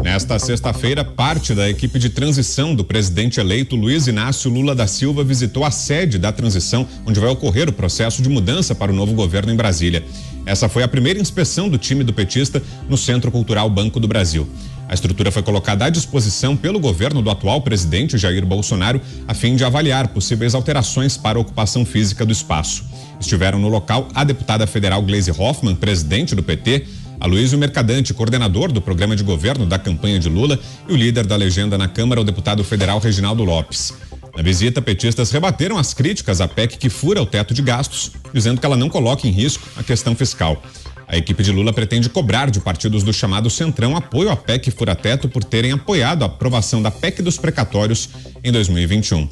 Nesta sexta-feira, parte da equipe de transição do presidente eleito Luiz Inácio Lula da Silva visitou a sede da transição, onde vai ocorrer o processo de mudança para o novo governo em Brasília. Essa foi a primeira inspeção do time do petista no Centro Cultural Banco do Brasil. A estrutura foi colocada à disposição pelo governo do atual presidente Jair Bolsonaro, a fim de avaliar possíveis alterações para a ocupação física do espaço. Estiveram no local a deputada federal Gleisi Hoffmann, presidente do PT, Aloysio Mercadante, coordenador do programa de governo da campanha de Lula, e o líder da legenda na Câmara, o deputado federal Reginaldo Lopes. Na visita, petistas rebateram as críticas à PEC que fura o teto de gastos, dizendo que ela não coloca em risco a questão fiscal. A equipe de Lula pretende cobrar de partidos do chamado Centrão apoio à PEC fura-teto por terem apoiado a aprovação da PEC dos precatórios em 2021.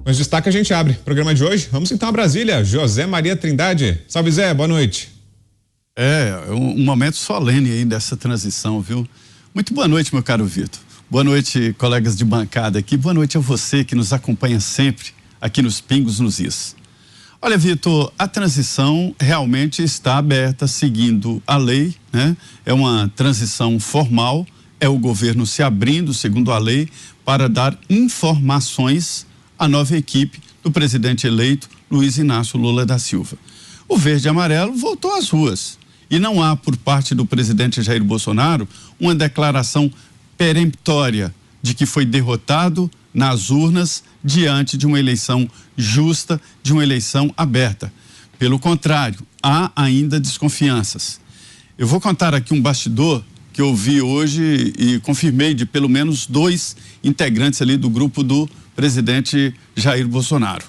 Mas destaque a gente abre. Programa de hoje, vamos então a Brasília. José Maria Trindade. Salve, Zé, boa noite. É um momento solene aí dessa transição, viu? Muito boa noite, meu caro Vitor. Boa noite, colegas de bancada aqui. Boa noite a você que nos acompanha sempre aqui nos Pingos nos Is. Olha, Vitor, a transição realmente está aberta, seguindo a lei, né? É uma transição formal, é o governo se abrindo, segundo a lei, para dar informações à nova equipe do presidente eleito Luiz Inácio Lula da Silva. O verde e amarelo voltou às ruas e não há, por parte do presidente Jair Bolsonaro, uma declaração peremptória de que foi derrotado nas urnas diante de uma eleição justa, de uma eleição aberta. Pelo contrário, há ainda desconfianças. Eu vou contar aqui um bastidor que eu vi hoje e confirmei de pelo menos 2 integrantes ali do grupo do presidente Jair Bolsonaro.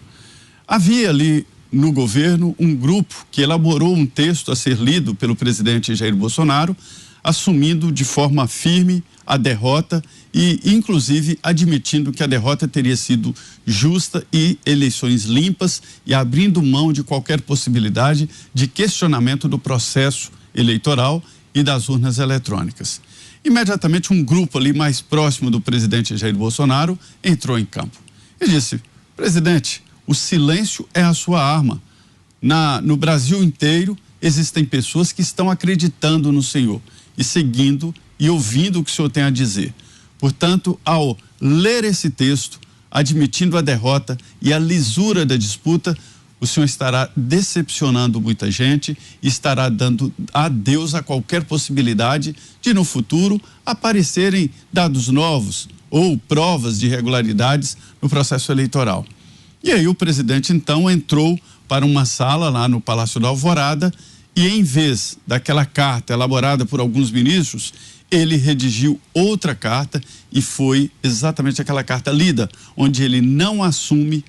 Havia ali no governo um grupo que elaborou um texto a ser lido pelo presidente Jair Bolsonaro, assumindo de forma firme a derrota e, inclusive, admitindo que a derrota teria sido justa e eleições limpas e abrindo mão de qualquer possibilidade de questionamento do processo eleitoral e das urnas eletrônicas. Imediatamente, um grupo ali mais próximo do presidente Jair Bolsonaro entrou em campo e disse: presidente, o silêncio é a sua arma. No Brasil inteiro existem pessoas que estão acreditando no senhor e seguindo e ouvindo o que o senhor tem a dizer. Portanto, ao ler esse texto, admitindo a derrota e a lisura da disputa, o senhor estará decepcionando muita gente e estará dando adeus a qualquer possibilidade de, no futuro, aparecerem dados novos ou provas de irregularidades no processo eleitoral. E aí o presidente, então, entrou para uma sala lá no Palácio da Alvorada e, em vez daquela carta elaborada por alguns ministros, ele redigiu outra carta e foi exatamente aquela carta lida, onde ele não assume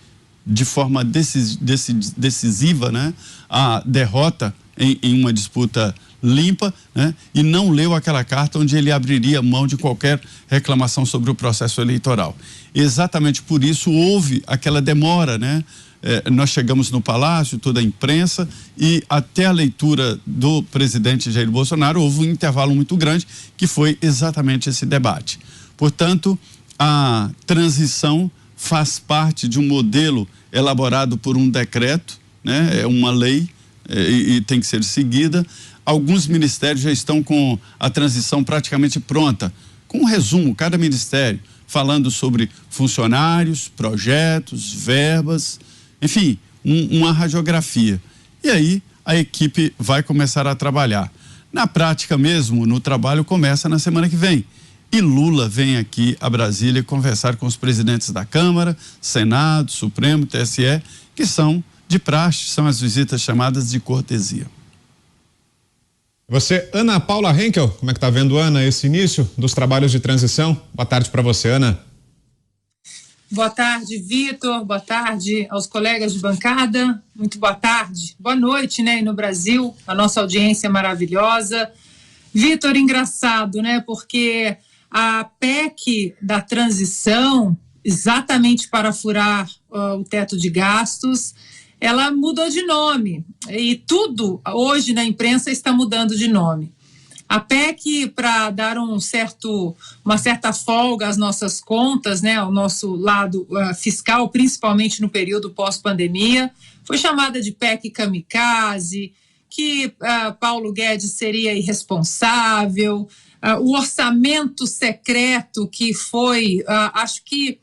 de forma decisiva, né, a derrota em uma disputa limpa, né, e não leu aquela carta onde ele abriria mão de qualquer reclamação sobre o processo eleitoral. Exatamente por isso houve aquela demora, né? Nós chegamos no Palácio, toda a imprensa, e até a leitura do presidente Jair Bolsonaro houve um intervalo muito grande, que foi exatamente esse debate. Portanto, a transição faz parte de um modelo elaborado por um decreto, né? É uma lei e tem que ser seguida. Alguns ministérios já estão com a transição praticamente pronta, com um resumo, cada ministério, falando sobre funcionários, projetos, verbas, enfim, uma radiografia. E aí a equipe vai começar a trabalhar. Na prática mesmo, no trabalho começa na semana que vem. E Lula vem aqui a Brasília conversar com os presidentes da Câmara, Senado, Supremo, TSE, que são de praxe, são as visitas chamadas de cortesia. Você, Ana Paula Henkel, como é que tá vendo, Ana, esse início dos trabalhos de transição? Boa tarde para você, Ana. Boa tarde, Vitor. Boa tarde aos colegas de bancada. Muito boa tarde. Boa noite, né? E no Brasil, a nossa audiência maravilhosa. Vitor, engraçado, né? Porque a PEC da transição, exatamente para furar o teto de gastos, ela mudou de nome. E tudo hoje na imprensa está mudando de nome. A PEC, para dar uma certa folga às nossas contas, né, ao nosso lado fiscal, principalmente no período pós-pandemia, foi chamada de PEC kamikaze, que Paulo Guedes seria irresponsável, o orçamento secreto que foi, acho que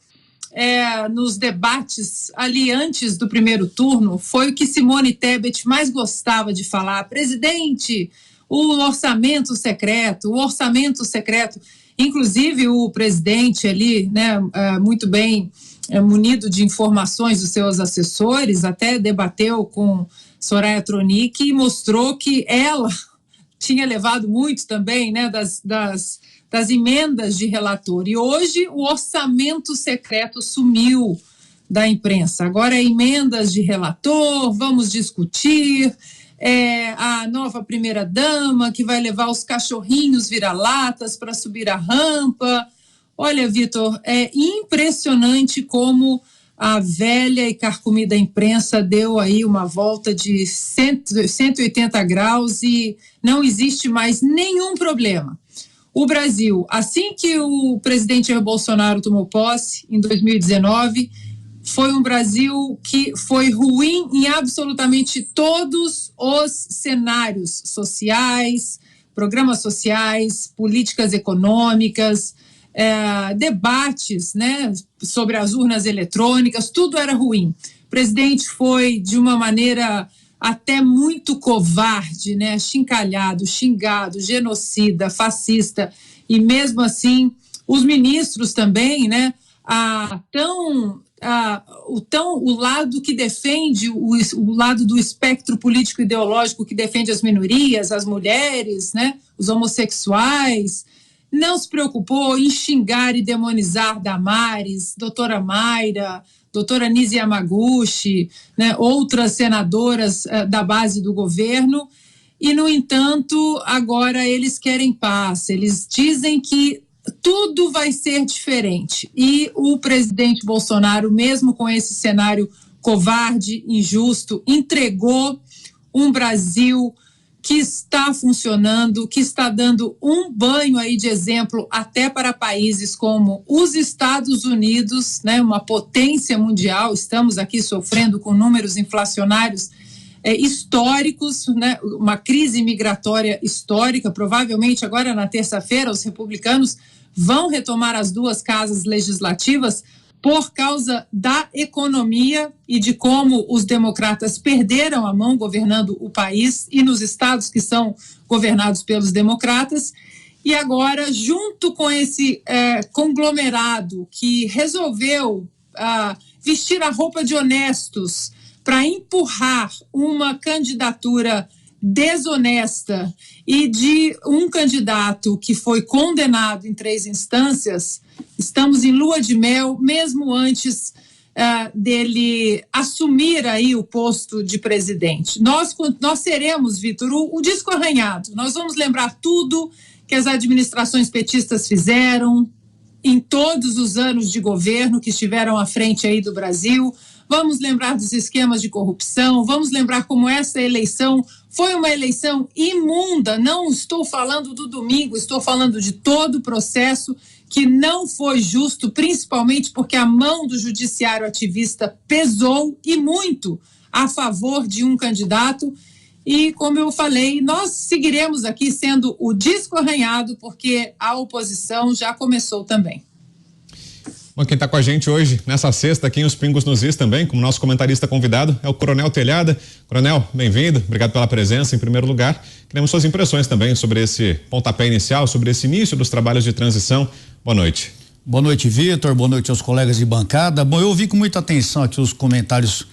nos debates ali antes do primeiro turno, foi o que Simone Tebet mais gostava de falar. Presidente, o orçamento secreto. Inclusive o presidente ali, né, muito bem munido de informações dos seus assessores, até debateu com Soraya Tronic e mostrou que ela tinha levado muito também, né, das emendas de relator. E hoje o orçamento secreto sumiu da imprensa. Agora é emendas de relator, vamos discutir, a nova primeira-dama que vai levar os cachorrinhos vira-latas para subir a rampa. Olha, Vitor, é impressionante como a velha e carcomida imprensa deu aí uma volta de 180 graus e não existe mais nenhum problema. O Brasil, assim que o presidente Jair Bolsonaro tomou posse, em 2019, foi um Brasil que foi ruim em absolutamente todos os cenários sociais, programas sociais, políticas econômicas, debates, né, sobre as urnas eletrônicas, tudo era ruim. O presidente foi, de uma maneira até muito covarde, né, achincalhado, xingado, genocida, fascista, e mesmo assim os ministros também, né, o lado que defende, o lado do espectro político ideológico que defende as minorias, as mulheres, né, os homossexuais, não se preocupou em xingar e demonizar Damares, doutora Mayra, doutora Nise Yamaguchi, né, outras senadoras da base do governo, e, no entanto, agora eles querem paz, eles dizem que tudo vai ser diferente. E o presidente Bolsonaro, mesmo com esse cenário covarde, injusto, entregou um Brasil que está funcionando, que está dando um banho aí de exemplo até para países como os Estados Unidos, né, uma potência mundial. Estamos aqui sofrendo com números inflacionários históricos, né, uma crise migratória histórica. Provavelmente agora na terça-feira os republicanos vão retomar as duas casas legislativas por causa da economia e de como os democratas perderam a mão governando o país e nos estados que são governados pelos democratas. E agora, junto com esse conglomerado que resolveu vestir a roupa de honestos para empurrar uma candidatura desonesta e de um candidato que foi condenado em 3 instâncias, estamos em lua de mel, mesmo antes dele assumir aí o posto de presidente. Nós seremos, Vitor, o disco arranhado. Nós vamos lembrar tudo que as administrações petistas fizeram em todos os anos de governo que estiveram à frente aí do Brasil. Vamos lembrar dos esquemas de corrupção, vamos lembrar como essa eleição foi uma eleição imunda. Não estou falando do domingo, estou falando de todo o processo que não foi justo, principalmente porque a mão do judiciário ativista pesou e muito a favor de um candidato. E, como eu falei, nós seguiremos aqui sendo o disco arranhado, porque a oposição já começou também. Bom, quem está com a gente hoje, nessa sexta, aqui em Os Pingos nos Is também, como nosso comentarista convidado, é o Coronel Telhada. Coronel, bem-vindo, obrigado pela presença em primeiro lugar. Queremos suas impressões também sobre esse pontapé inicial, sobre esse início dos trabalhos de transição. Boa noite. Boa noite, Vitor, boa noite aos colegas de bancada. Bom, eu ouvi com muita atenção aqui os comentários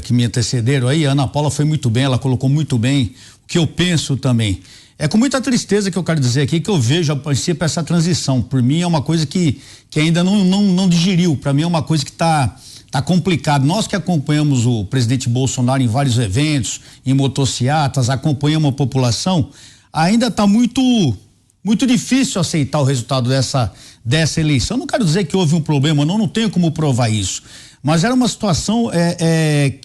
que me antecederam aí. A Ana Paula foi muito bem, ela colocou muito bem o que eu penso também. É com muita tristeza que eu quero dizer aqui que eu vejo a princípio essa transição. Por mim é uma coisa que ainda não digeriu. Para mim é uma coisa que tá complicado. Nós que acompanhamos o presidente Bolsonaro em vários eventos, em motocicletas, acompanhamos a população, ainda está muito difícil aceitar o resultado dessa eleição. Eu não quero dizer que houve um problema, não tenho como provar isso. Mas era uma situação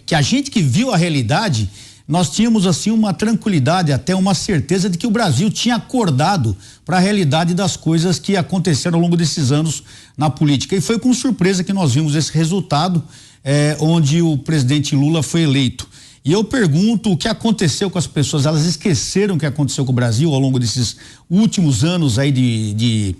que a gente que viu a realidade, nós tínhamos assim uma tranquilidade, até uma certeza de que o Brasil tinha acordado para a realidade das coisas que aconteceram ao longo desses anos na política. E foi com surpresa que nós vimos esse resultado, onde o presidente Lula foi eleito. E eu pergunto o que aconteceu com as pessoas. Elas esqueceram o que aconteceu com o Brasil ao longo desses últimos anos aí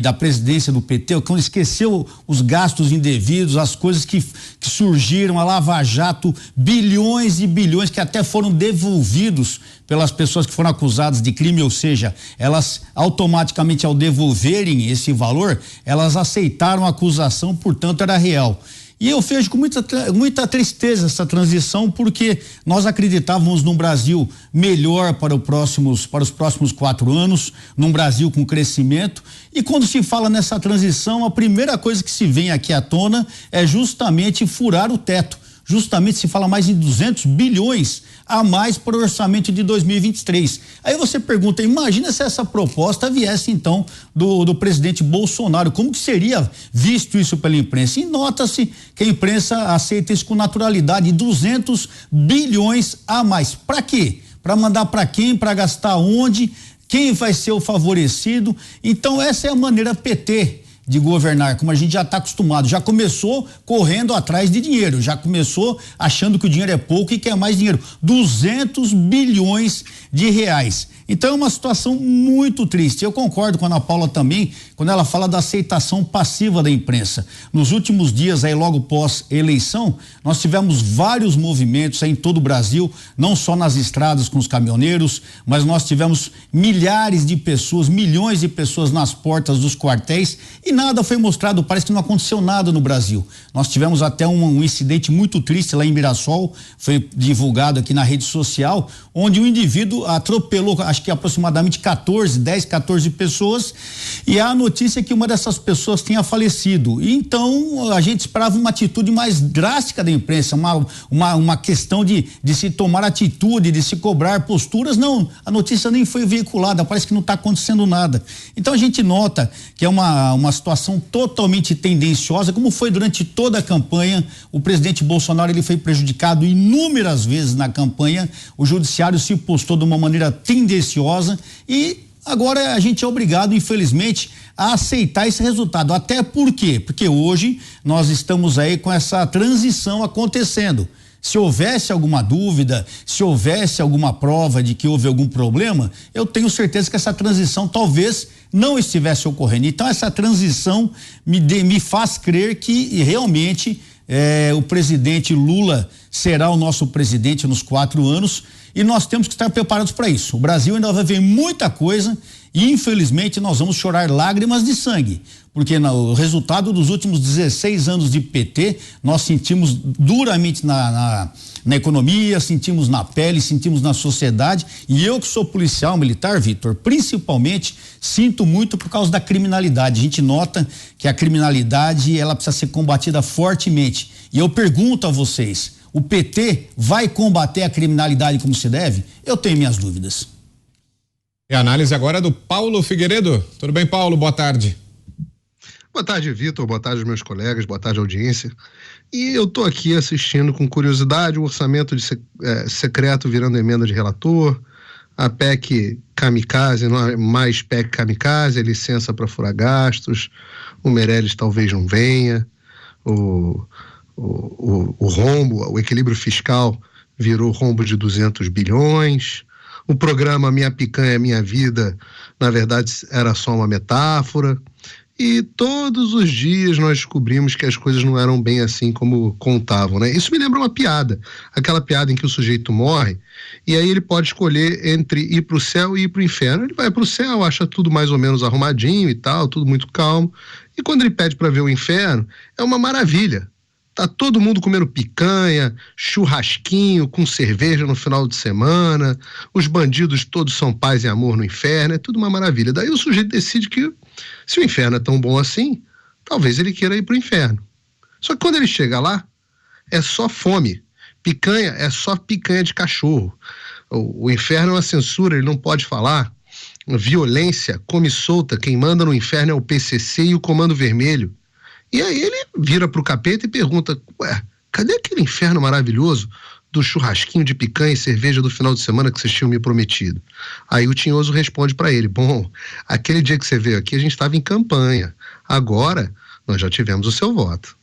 da presidência do PT, quando esqueceu os gastos indevidos, as coisas que surgiram, a Lava Jato, bilhões e bilhões que até foram devolvidos pelas pessoas que foram acusadas de crime, ou seja, elas automaticamente ao devolverem esse valor, elas aceitaram a acusação, portanto era real. E eu vejo com muita tristeza essa transição, porque nós acreditávamos num Brasil melhor para os próximos 4 anos, num Brasil com crescimento. E quando se fala nessa transição, a primeira coisa que se vem aqui à tona é justamente furar o teto. Justamente se fala mais em 200 bilhões a mais para o orçamento de 2023. Aí você pergunta, imagina se essa proposta viesse então do presidente Bolsonaro, como que seria visto isso pela imprensa? E nota-se que a imprensa aceita isso com naturalidade, 200 bilhões a mais. Para quê? Para mandar para quem? Para gastar onde? Quem vai ser o favorecido? Então essa é a maneira PT de governar, como a gente já está acostumado. Já começou correndo atrás de dinheiro, já começou achando que o dinheiro é pouco e quer mais dinheiro. 200 bilhões de reais. Então é uma situação muito triste. Eu concordo com a Ana Paula também, quando ela fala da aceitação passiva da imprensa. Nos últimos dias, aí logo pós-eleição, nós tivemos vários movimentos aí em todo o Brasil, não só nas estradas com os caminhoneiros, mas nós tivemos milhares de pessoas, milhões de pessoas nas portas dos quartéis e nada foi mostrado, parece que não aconteceu nada no Brasil. Nós tivemos até um incidente muito triste lá em Mirassol, foi divulgado aqui na rede social, onde um indivíduo atropelou, acho que aproximadamente 10, 14 pessoas, e a notícia é que uma dessas pessoas tinha falecido. E então a gente esperava uma atitude mais drástica da imprensa, uma questão de se tomar atitude, de se cobrar posturas. Não, a notícia nem foi veiculada, parece que não está acontecendo nada. Então a gente nota que é uma situação totalmente tendenciosa, como foi durante toda a campanha. O presidente Bolsonaro, ele foi prejudicado inúmeras vezes na campanha, o judiciário se postou de uma maneira tendenciosa e agora a gente é obrigado, infelizmente, a aceitar esse resultado. Até por quê? Porque hoje nós estamos aí com essa transição acontecendo. Se houvesse alguma dúvida, se houvesse alguma prova de que houve algum problema, eu tenho certeza que essa transição talvez não estivesse ocorrendo. Então essa transição me faz crer que realmente o presidente Lula será o nosso presidente nos 4 anos e nós temos que estar preparados para isso. O Brasil ainda vai ver muita coisa e infelizmente nós vamos chorar lágrimas de sangue, porque o resultado dos últimos 16 anos de PT nós sentimos duramente na economia, sentimos na pele, sentimos na sociedade. E eu que sou policial militar, Vitor, principalmente sinto muito por causa da criminalidade. A gente nota que a criminalidade ela precisa ser combatida fortemente. E eu pergunto a vocês, o PT vai combater a criminalidade como se deve? Eu tenho minhas dúvidas. E a análise agora é do Paulo Figueiredo. Tudo bem, Paulo? Boa tarde. Boa tarde, Vitor. Boa tarde, meus colegas. Boa tarde, audiência. E eu estou aqui assistindo com curiosidade o orçamento secreto virando emenda de relator, a PEC kamikaze, não é mais PEC kamikaze, a licença para furar gastos, o Meirelles talvez não venha, o rombo, o equilíbrio fiscal virou rombo de 200 bilhões, o programa Minha Picanha Minha Vida, na verdade, era só uma metáfora. E todos os dias nós descobrimos que as coisas não eram bem assim como contavam, né? Isso me lembra uma piada, aquela piada em que o sujeito morre e aí ele pode escolher entre ir para o céu e ir para o inferno. Ele vai para o céu, acha tudo mais ou menos arrumadinho e tal, tudo muito calmo. E quando ele pede para ver o inferno, é uma maravilha. Tá todo mundo comendo picanha, churrasquinho, com cerveja no final de semana, os bandidos todos são paz e amor no inferno, é tudo uma maravilha. Daí o sujeito decide que se o inferno é tão bom assim, talvez ele queira ir pro inferno. Só que quando ele chega lá, é só fome. Picanha é só picanha de cachorro. O inferno é uma censura, ele não pode falar. Violência, come solta, quem manda no inferno é o PCC e o Comando Vermelho. E aí ele vira pro capeta e pergunta, ué, cadê aquele inferno maravilhoso do churrasquinho de picanha e cerveja do final de semana que vocês tinham me prometido? Aí o Tinhoso responde para ele, bom, aquele dia que você veio aqui a gente estava em campanha, agora nós já tivemos o seu voto.